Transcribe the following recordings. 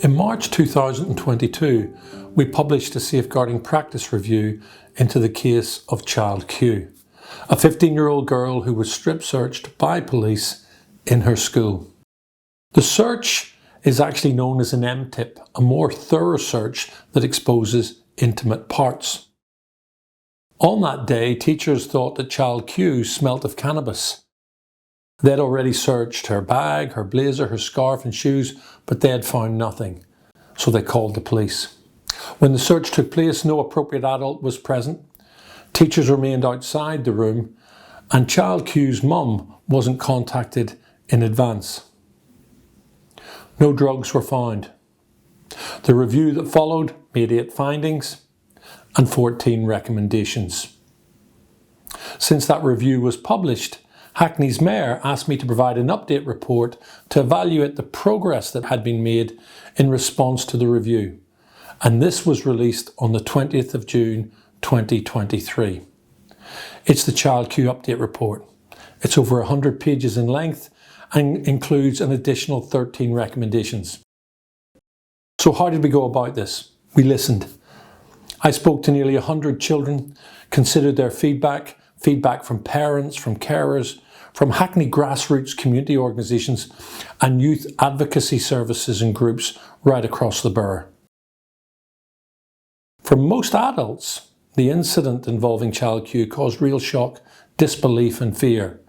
In March 2022, we published a safeguarding practice review into the case of Child Q, a 15-year-old girl who was strip searched by police in her school. The search is actually known as an MTIP, a more thorough search that exposes intimate parts. On that day, teachers thought that Child Q smelt of cannabis. They'd already searched her bag, her blazer, her scarf and shoes, but they had found nothing, so they called the police. When the search took place, no appropriate adult was present. Teachers remained outside the room, and Child Q's mum wasn't contacted in advance. No drugs were found. The review that followed made 8 findings and 14 recommendations. Since that review was published, Hackney's Mayor asked me to provide an update report to evaluate the progress that had been made in response to the review, and this was released on the 20th of June 2023. It's the Child Q update report. It's over 100 pages in length and includes an additional 13 recommendations. So how did we go about this? We listened. I spoke to nearly 100 children, considered their feedback from parents, from carers, from Hackney grassroots community organisations and youth advocacy services and groups right across the borough. For most adults, the incident involving Child Q caused real shock, disbelief and fear.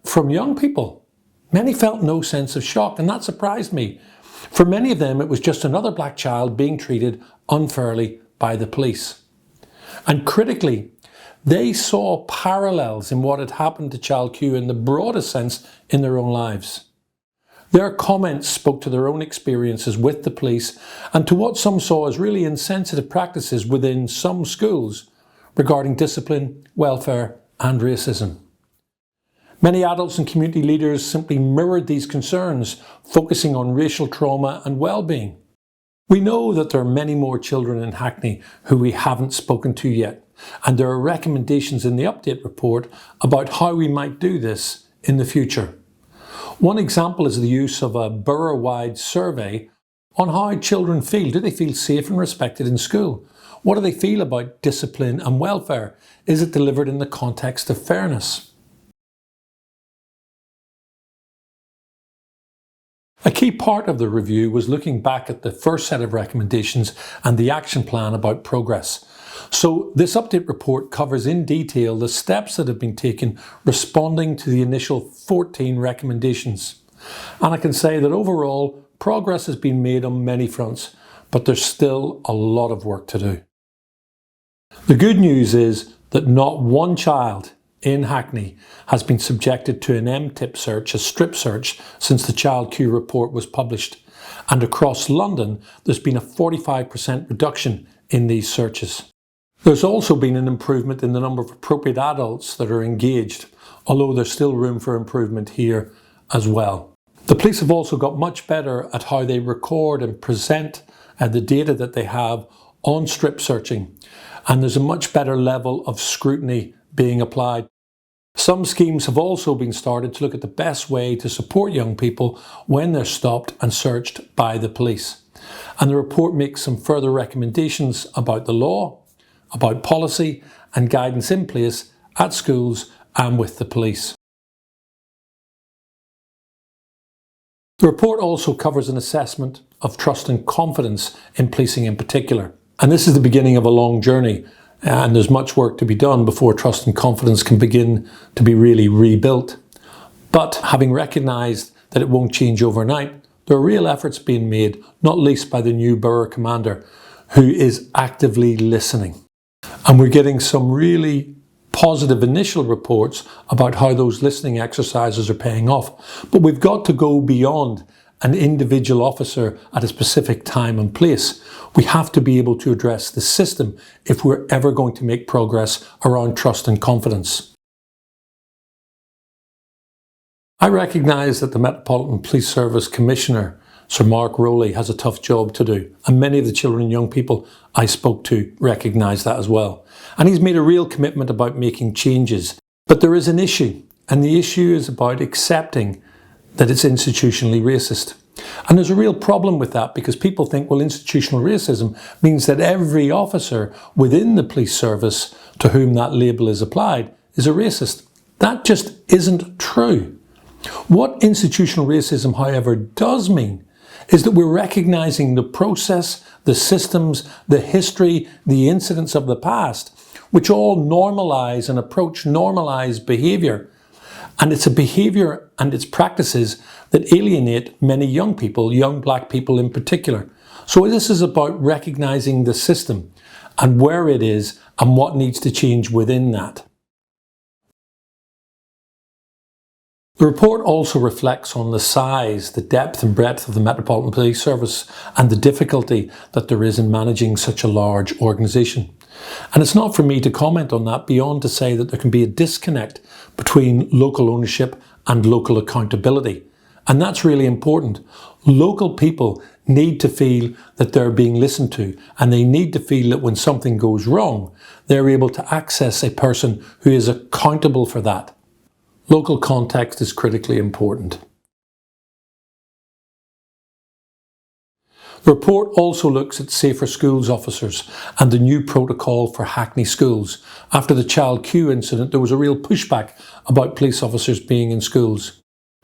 From young people, many felt no sense of shock, and that surprised me. For many of them, it was just another black child being treated unfairly by the police. And critically, they saw parallels in what had happened to Child Q in the broadest sense in their own lives. Their comments spoke to their own experiences with the police and to what some saw as really insensitive practices within some schools regarding discipline, welfare and racism. Many adults and community leaders simply mirrored these concerns, focusing on racial trauma and well-being. We know that there are many more children in Hackney who we haven't spoken to yet, and there are recommendations in the update report about how we might do this in the future. One example is the use of a borough-wide survey on how children feel. Do they feel safe and respected in school? What do they feel about discipline and welfare? Is it delivered in the context of fairness? A key part of the review was looking back at the first set of recommendations and the action plan about progress. So this update report covers in detail the steps that have been taken responding to the initial 14 recommendations. And I can say that overall, progress has been made on many fronts, but there's still a lot of work to do. The good news is that not one child in Hackney has been subjected to an MTIP search, a strip search, since the Child Q report was published. And across London, there's been a 45% reduction in these searches. There's also been an improvement in the number of appropriate adults that are engaged, although there's still room for improvement here as well. The police have also got much better at how they record and present the data that they have on strip searching, and there's a much better level of scrutiny being applied. Some schemes have also been started to look at the best way to support young people when they're stopped and searched by the police. And the report makes some further recommendations about the law, about policy and guidance in place at schools and with the police. The report also covers an assessment of trust and confidence in policing in particular. And this is the beginning of a long journey, and there's much work to be done before trust and confidence can begin to be really rebuilt. But having recognised that it won't change overnight, there are real efforts being made, not least by the new borough commander, who is actively listening. And we're getting some really positive initial reports about how those listening exercises are paying off. But we've got to go beyond an individual officer at a specific time and place. We have to be able to address the system if we're ever going to make progress around trust and confidence. I recognise that the Metropolitan Police Service Commissioner, Sir Mark Rowley, has a tough job to do, and many of the children and young people I spoke to recognise that as well. And he's made a real commitment about making changes. But there is an issue, and the issue is about accepting that it's institutionally racist. And there's a real problem with that because people think, well, institutional racism means that every officer within the police service to whom that label is applied is a racist. That just isn't true. What institutional racism, however, does mean is that we're recognising the process, the systems, the history, the incidents of the past, which all normalise and approach normalised behaviour. And it's a behaviour and its practices that alienate many young people, young black people in particular. So this is about recognising the system and where it is and what needs to change within that. The report also reflects on the size, the depth and breadth of the Metropolitan Police Service and the difficulty that there is in managing such a large organisation. And it's not for me to comment on that beyond to say that there can be a disconnect between local ownership and local accountability. And that's really important. Local people need to feel that they're being listened to, and they need to feel that when something goes wrong, they're able to access a person who is accountable for that. Local context is critically important. The report also looks at Safer Schools officers and the new protocol for Hackney schools. After the Child Q incident, there was a real pushback about police officers being in schools.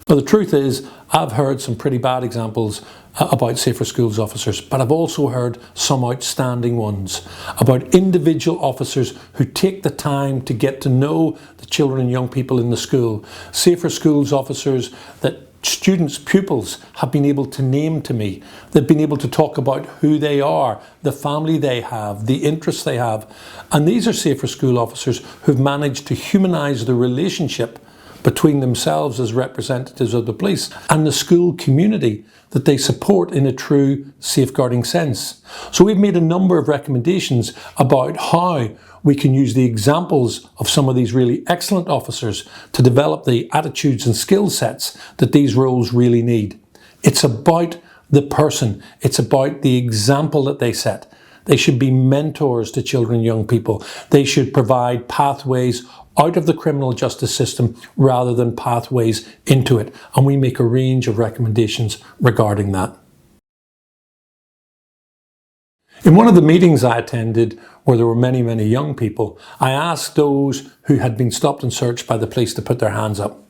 Now, the truth is, I've heard some pretty bad examples about Safer Schools officers, but I've also heard some outstanding ones about individual officers who take the time to get to know the children and young people in the school. Safer Schools officers that students, pupils have been able to name to me. They've been able to talk about who they are, the family they have, the interests they have. And these are Safer School officers who've managed to humanise the relationship between themselves as representatives of the police and the school community that they support in a true safeguarding sense. So we've made a number of recommendations about how we can use the examples of some of these really excellent officers to develop the attitudes and skill sets that these roles really need. It's about the person. It's about the example that they set. They should be mentors to children and young people. They should provide pathways out of the criminal justice system rather than pathways into it. And we make a range of recommendations regarding that. In one of the meetings I attended, where there were many, many young people, I asked those who had been stopped and searched by the police to put their hands up.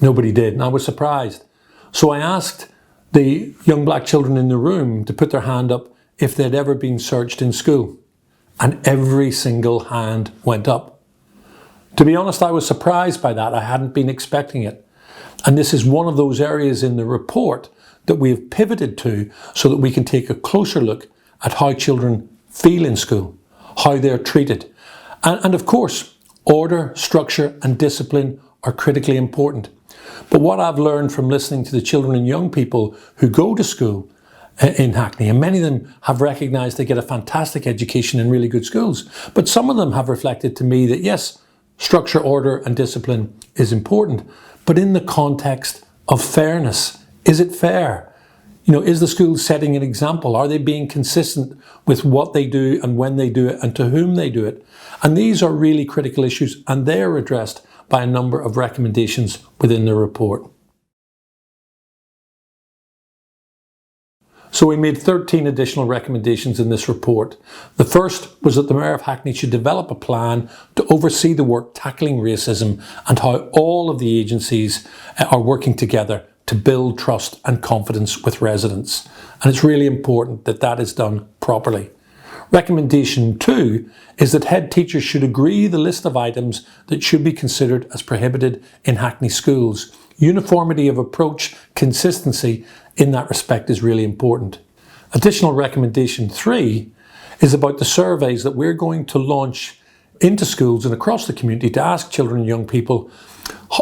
Nobody did, and I was surprised. So I asked the young black children in the room to put their hand up if they'd ever been searched in school. And every single hand went up. To be honest, I was surprised by that. I hadn't been expecting it. And this is one of those areas in the report that we have pivoted to so that we can take a closer look at how children feel in school, how they're treated. And of course, order, structure and discipline are critically important. But what I've learned from listening to the children and young people who go to school in Hackney, and many of them have recognised they get a fantastic education in really good schools, but some of them have reflected to me that yes, structure, order and discipline is important, but in the context of fairness. Is it fair? Is the school setting an example? Are they being consistent with what they do and when they do it and to whom they do it? And these are really critical issues, and they're addressed by a number of recommendations within the report. So we made 13 additional recommendations in this report. The first was that the Mayor of Hackney should develop a plan to oversee the work tackling racism and how all of the agencies are working together to build trust and confidence with residents. And it's really important that that is done properly. Recommendation 2 is that head teachers should agree the list of items that should be considered as prohibited in Hackney schools. Uniformity of approach, consistency in that respect is really important. Additional recommendation 3 is about the surveys that we're going to launch into schools and across the community to ask children and young people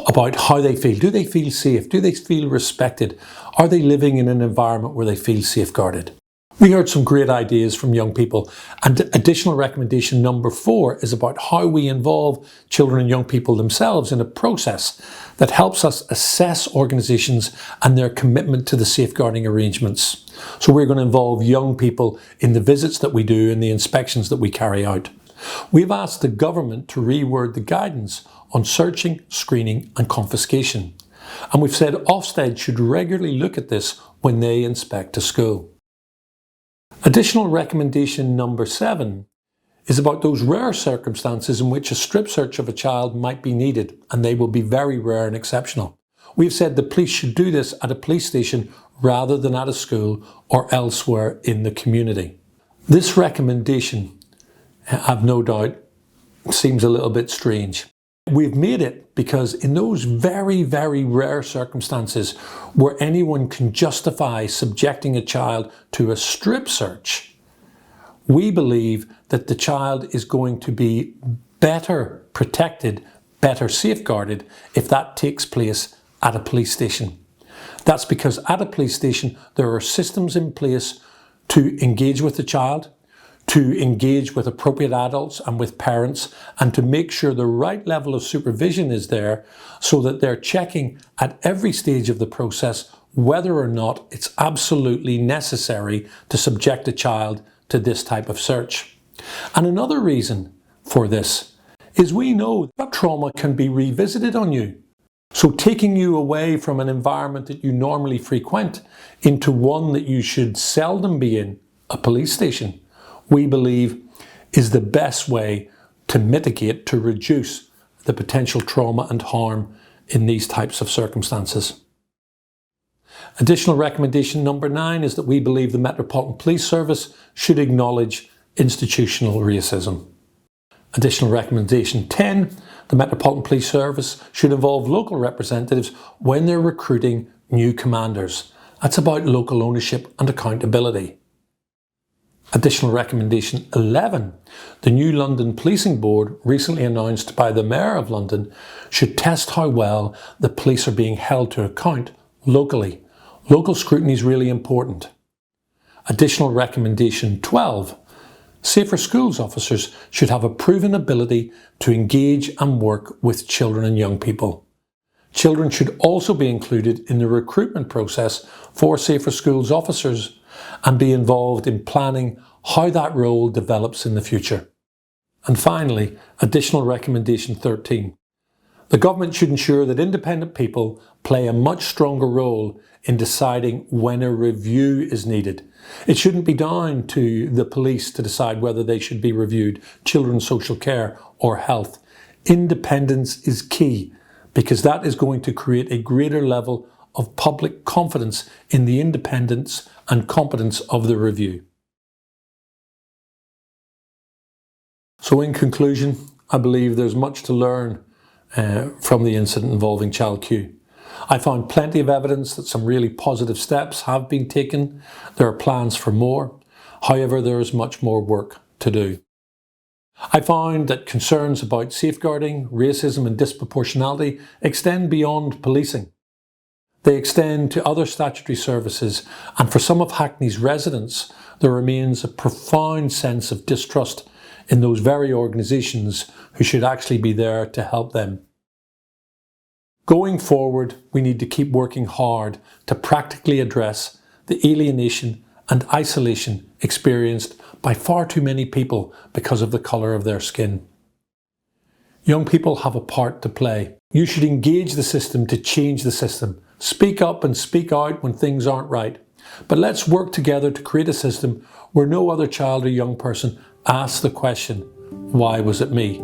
about how they feel. Do they feel safe? Do they feel respected? Are they living in an environment where they feel safeguarded? We heard some great ideas from young people, and additional recommendation number 4 is about how we involve children and young people themselves in a process that helps us assess organisations and their commitment to the safeguarding arrangements. So we're going to involve young people in the visits that we do and the inspections that we carry out. We've asked the government to reword the guidance on searching, screening and confiscation. And we've said Ofsted should regularly look at this when they inspect a school. Additional recommendation number 7 is about those rare circumstances in which a strip search of a child might be needed, and they will be very rare and exceptional. We've said the police should do this at a police station rather than at a school or elsewhere in the community. This recommendation, I've no doubt, seems a little bit strange. We've made it because in those very, very rare circumstances where anyone can justify subjecting a child to a strip search, we believe that the child is going to be better protected, better safeguarded if that takes place at a police station. That's because at a police station there are systems in place to engage with the child, to engage with appropriate adults and with parents, and to make sure the right level of supervision is there so that they're checking at every stage of the process whether or not it's absolutely necessary to subject a child to this type of search. And another reason for this is we know that trauma can be revisited on you. So taking you away from an environment that you normally frequent into one that you should seldom be in, a police station, we believe is the best way to mitigate, to reduce the potential trauma and harm in these types of circumstances. Additional recommendation number 9 is that we believe the Metropolitan Police Service should acknowledge institutional racism. Additional recommendation 10, the Metropolitan Police Service should involve local representatives when they're recruiting new commanders. That's about local ownership and accountability. Additional recommendation 11, the new London Policing Board, recently announced by the Mayor of London, should test how well the police are being held to account locally. Local scrutiny is really important. Additional recommendation 12, Safer Schools officers should have a proven ability to engage and work with children and young people. Children should also be included in the recruitment process for Safer Schools officers and be involved in planning how that role develops in the future. And finally, additional recommendation 13. The government should ensure that independent people play a much stronger role in deciding when a review is needed. It shouldn't be down to the police to decide whether they should be reviewed, children's social care or health. Independence is key because that is going to create a greater level of public confidence in the independence and competence of the review. So in conclusion, I believe there's much to learn from the incident involving Child Q. I found plenty of evidence that some really positive steps have been taken. There are plans for more. However, there is much more work to do. I found that concerns about safeguarding, racism and disproportionality extend beyond policing. They extend to other statutory services, and for some of Hackney's residents, there remains a profound sense of distrust in those very organisations who should actually be there to help them. Going forward, we need to keep working hard to practically address the alienation and isolation experienced by far too many people because of the colour of their skin. Young people have a part to play. You should engage the system to change the system. Speak up and speak out when things aren't right. But let's work together to create a system where no other child or young person asks the question, why was it me?